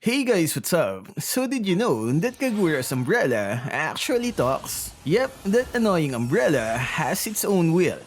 Hey guys, what's up? So did you know that Kagura's umbrella actually talks? Yep, that annoying umbrella has its own will.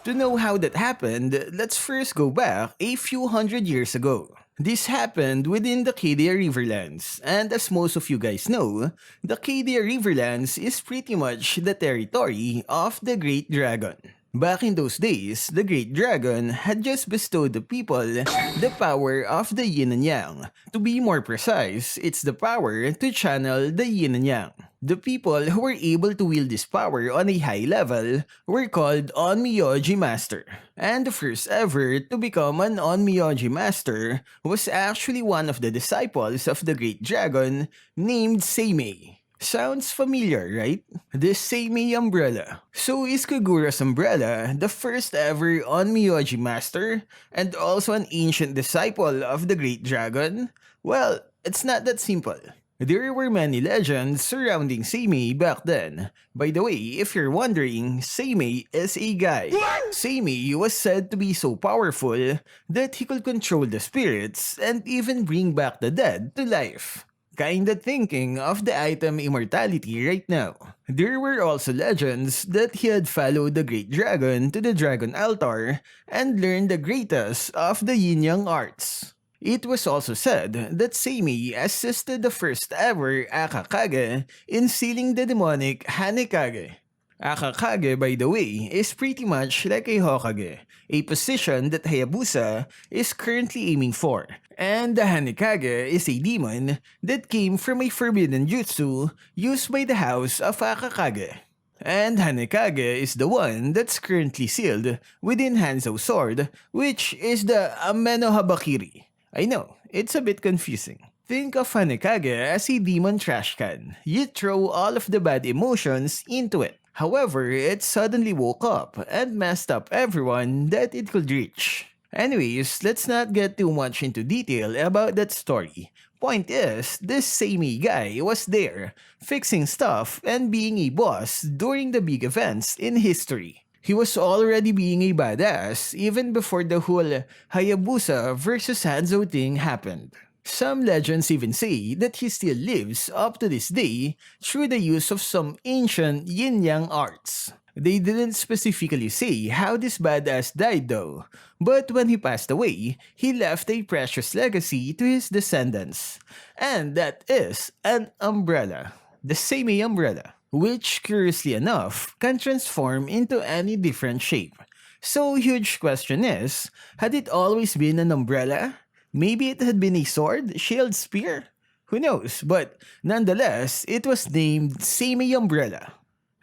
To know how that happened, let's first go back a few hundred years ago. This happened within the Acadia Riverlands, and as most of you guys know, the Acadia Riverlands is pretty much the territory of the Great Dragon. Back in those days, the Great Dragon had just bestowed the people the power of the yin and yang. To be more precise, it's the power to channel the yin and yang. The people who were able to wield this power on a high level were called Onmyoji Master. And the first ever to become an Onmyoji Master was actually one of the disciples of the Great Dragon named Seimei. Sounds familiar, right? The Seimei umbrella. So is Kagura's umbrella the first ever Onmyoji Master and also an ancient disciple of the Great Dragon? Well, it's not that simple. There were many legends surrounding Seimei back then. By the way, if you're wondering, Seimei is a guy. Seimei was said to be so powerful that he could control the spirits and even bring back the dead to life. Kinda thinking of the item immortality right now. There were also legends that he had followed the Great Dragon to the Dragon Altar and learned the greatest of the yin-yang arts. It was also said that Seimei assisted the first ever Akakage in sealing the demonic Hanekage. Akakage, by the way, is pretty much like a Hokage, a position that Hayabusa is currently aiming for. And the Hanekage is a demon that came from a forbidden jutsu used by the house of Akakage. And Hanekage is the one that's currently sealed within Hanzo's sword, which is the Ameno Habakiri. I know, it's a bit confusing. Think of Hanekage as a demon trash can. You throw all of the bad emotions into it. However, it suddenly woke up and messed up everyone that it could reach. Anyways, let's not get too much into detail about that story. Point is, this Seimei guy was there, fixing stuff and being a boss during the big events in history. He was already being a badass even before the whole Hayabusa versus Hanzo thing happened. Some legends even say that he still lives up to this day through the use of some ancient yin-yang arts. They didn't specifically say how this badass died though, but when he passed away, he left a precious legacy to his descendants. And that is an umbrella. The Seimei umbrella, which curiously enough can transform into any different shape. So huge question is, had it always been an umbrella? Maybe it had been a sword, shield, spear? Who knows, but nonetheless, it was named Seimei Umbrella.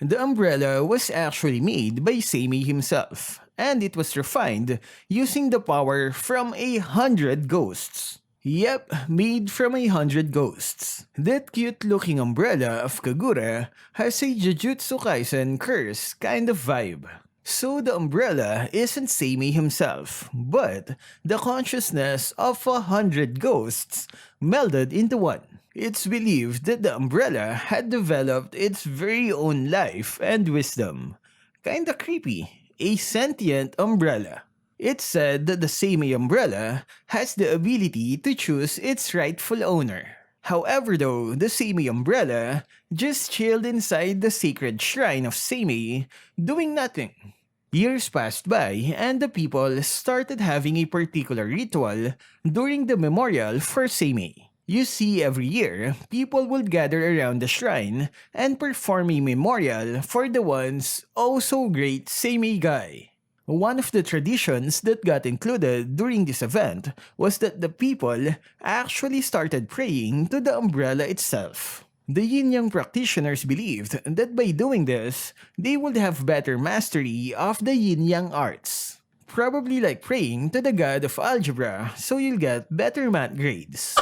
The umbrella was actually made by Seimei himself, and it was refined using the power from 100 ghosts. Yep, made from 100 ghosts. That cute-looking umbrella of Kagura has a Jujutsu Kaisen curse kind of vibe. So the umbrella isn't Seimei himself, but the consciousness of 100 ghosts melded into one. It's believed that the umbrella had developed its very own life and wisdom. Kinda creepy. A sentient umbrella. It's said that the Seimei umbrella has the ability to choose its rightful owner. However though, the Seimei umbrella just chilled inside the sacred shrine of Seimei, doing nothing. Years passed by and the people started having a particular ritual during the memorial for Seimei. You see, every year, people would gather around the shrine and perform a memorial for the once oh so great Seimei guy. One of the traditions that got included during this event was that the people actually started praying to the umbrella itself. The yin-yang practitioners believed that by doing this, they would have better mastery of the yin-yang arts. Probably like praying to the god of algebra so you'll get better math grades.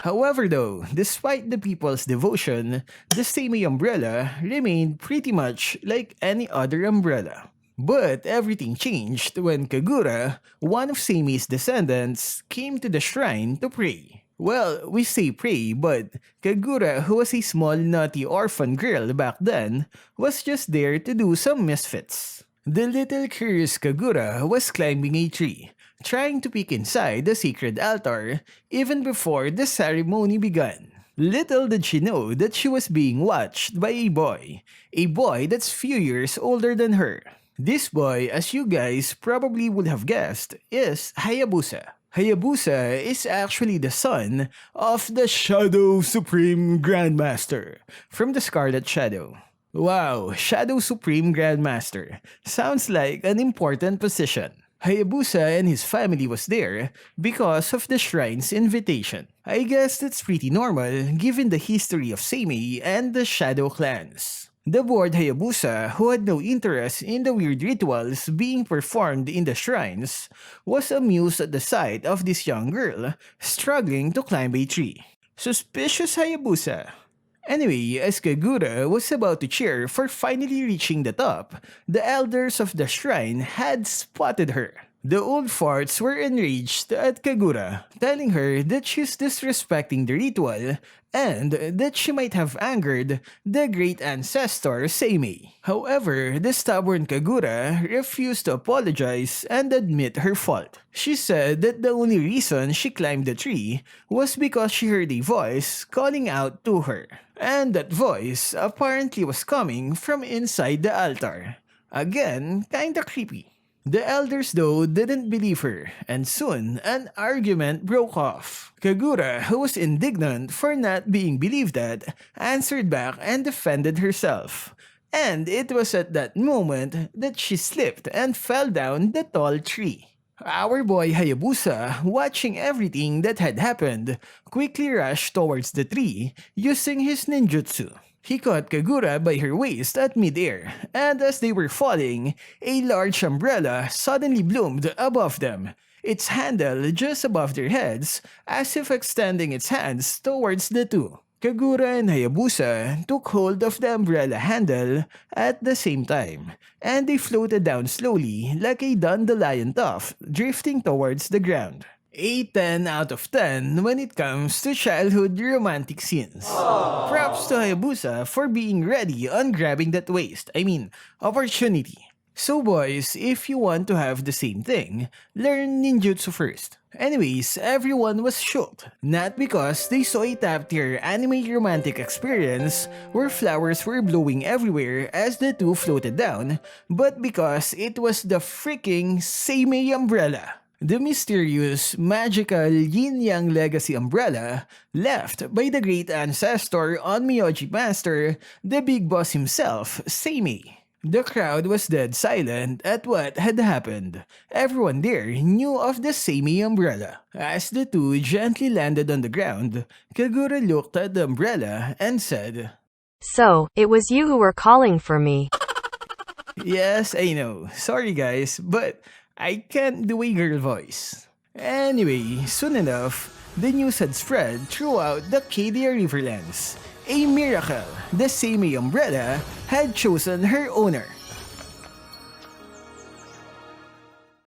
However though, despite the people's devotion, the Seimei umbrella remained pretty much like any other umbrella. But everything changed when Kagura, one of Seimei's descendants, came to the shrine to pray. Well, we say pray, but Kagura, who was a small naughty orphan girl back then, was just there to do some misfits. The little curious Kagura was climbing a tree, trying to peek inside the sacred altar even before the ceremony began. Little did she know that she was being watched by a boy that's few years older than her. This boy, as you guys probably would have guessed, is Hayabusa. Hayabusa is actually the son of the Shadow Supreme Grandmaster from the Scarlet Shadow. Wow, Shadow Supreme Grandmaster. Sounds like an important position. Hayabusa and his family was there because of the shrine's invitation. I guess that's pretty normal given the history of Seimei and the Shadow clans. The bored Hayabusa, who had no interest in the weird rituals being performed in the shrines, was amused at the sight of this young girl struggling to climb a tree. Suspicious Hayabusa. Anyway, as Kagura was about to cheer for finally reaching the top, the elders of the shrine had spotted her. The old farts were enraged at Kagura, telling her that she's disrespecting the ritual and that she might have angered the great ancestor Seimei. However, the stubborn Kagura refused to apologize and admit her fault. She said that the only reason she climbed the tree was because she heard a voice calling out to her. And that voice apparently was coming from inside the altar. Again, kinda creepy. The elders though didn't believe her, and soon an argument broke off. Kagura, who was indignant for not being believed at, answered back and defended herself. And it was at that moment that she slipped and fell down the tall tree. Our boy Hayabusa, watching everything that had happened, quickly rushed towards the tree using his ninjutsu. He caught Kagura by her waist at midair, and as they were falling, a large umbrella suddenly bloomed above them, its handle just above their heads, as if extending its hands towards the two. Kagura and Hayabusa took hold of the umbrella handle at the same time, and they floated down slowly like a dandelion tuft drifting towards the ground. A 10 out of 10 when it comes to childhood romantic scenes. Props to Hayabusa for being ready on grabbing that opportunity. So boys, if you want to have the same thing, learn ninjutsu first. Anyways, everyone was shocked. Not because they saw a top-tier anime romantic experience where flowers were blowing everywhere as the two floated down, but because it was the freaking Seimei umbrella. The mysterious, magical yin-yang legacy umbrella left by the great ancestor on Myoji Master, the big boss himself, Seimei. The crowd was dead silent at what had happened. Everyone there knew of the Seimei umbrella. As the two gently landed on the ground, Kagura looked at the umbrella and said, "So, it was you who were calling for me." Yes, I know. Sorry guys, but I can't do a girl voice. Anyway, soon enough, the news had spread throughout the Cadia Riverlands. A miracle! The Seimei umbrella had chosen her owner.